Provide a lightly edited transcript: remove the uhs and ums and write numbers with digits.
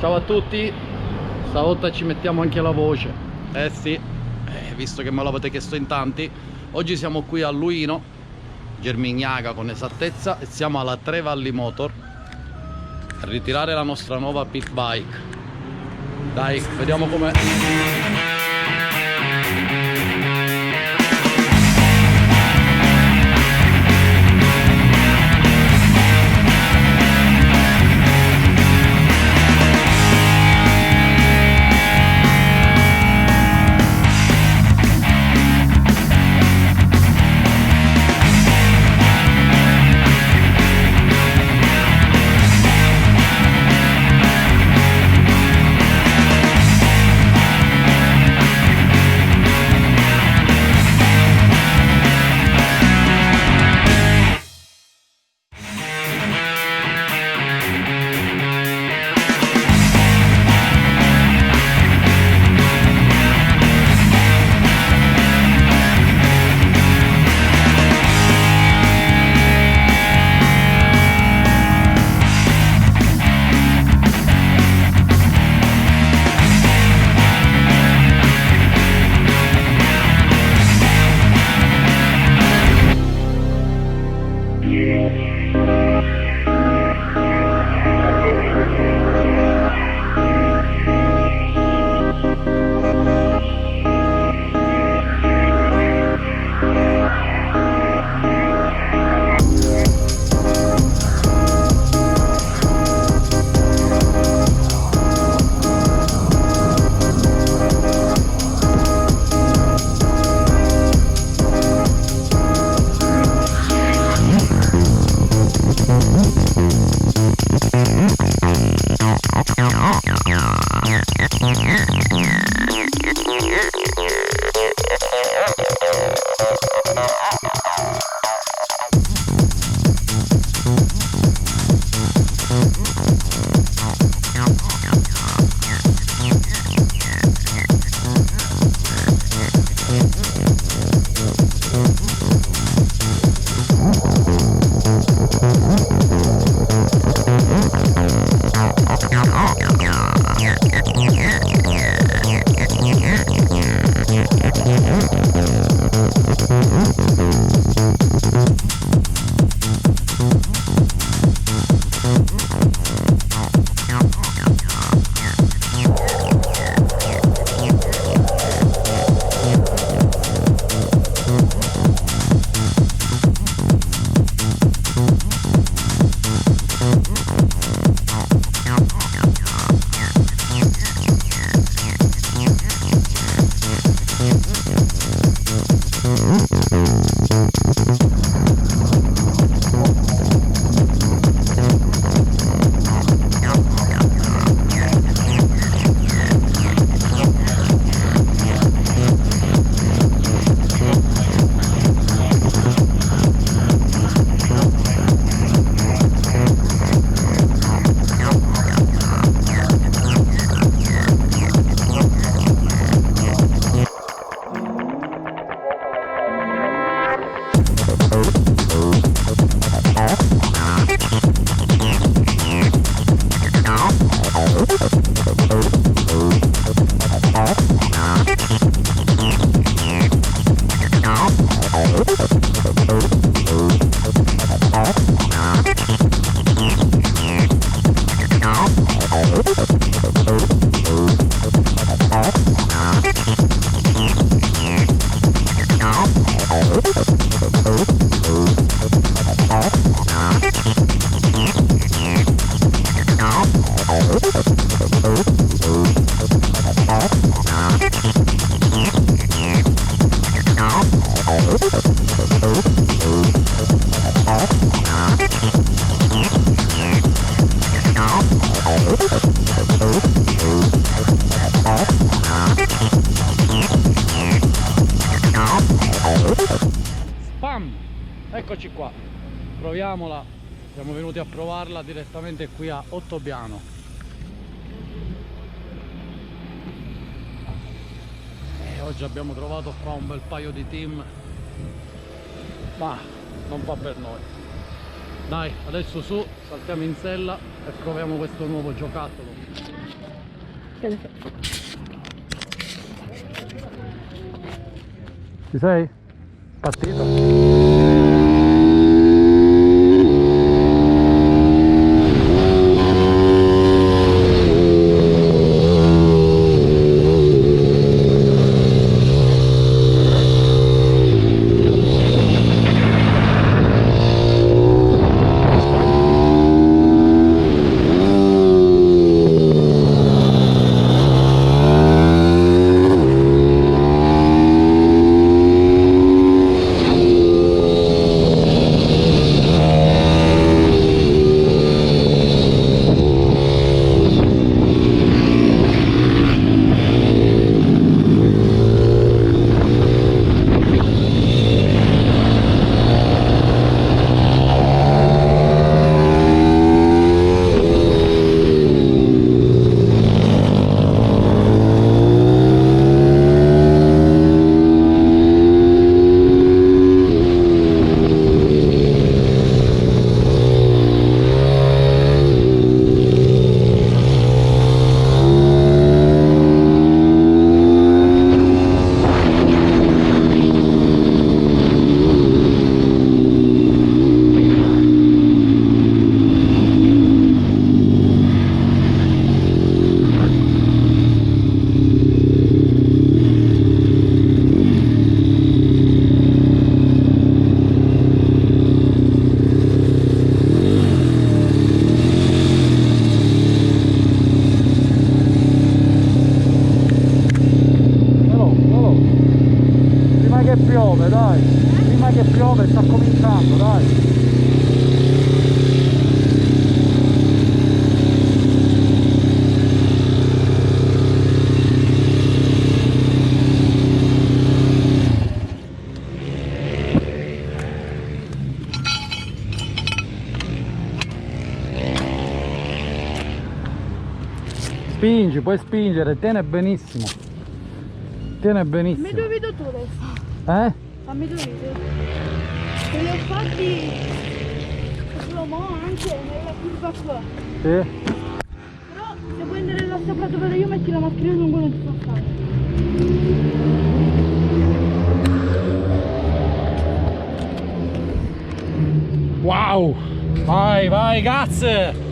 Ciao a tutti, stavolta ci mettiamo anche la voce. Sì, visto che me l'avete chiesto in tanti, oggi siamo qui a Luino, Germignaga con esattezza, e siamo alla Trevallimoto a ritirare la nostra nuova Pitbike. Dai, vediamo com'è. Spam! Eccoci qua, proviamola. Siamo venuti a provarla direttamente qui a Ottobiano. E oggi abbiamo trovato qua un bel paio di team, ma non fa per noi. Dai, adesso su, saltiamo in sella e proviamo questo nuovo giocattolo. Ci sei? Partito? Piove, dai, prima che piove sta cominciando, dai. Spingi, puoi spingere, tiene benissimo. Tiene benissimo. Mi due video tu adesso. Fammi 2 video. E li ho fatti slow mo anche nella curva qua. Sì. Però se vuoi andare nell'assaprato dove io metti la mascherina lungo non ti fa fare. Wow! Vai, vai, grazie!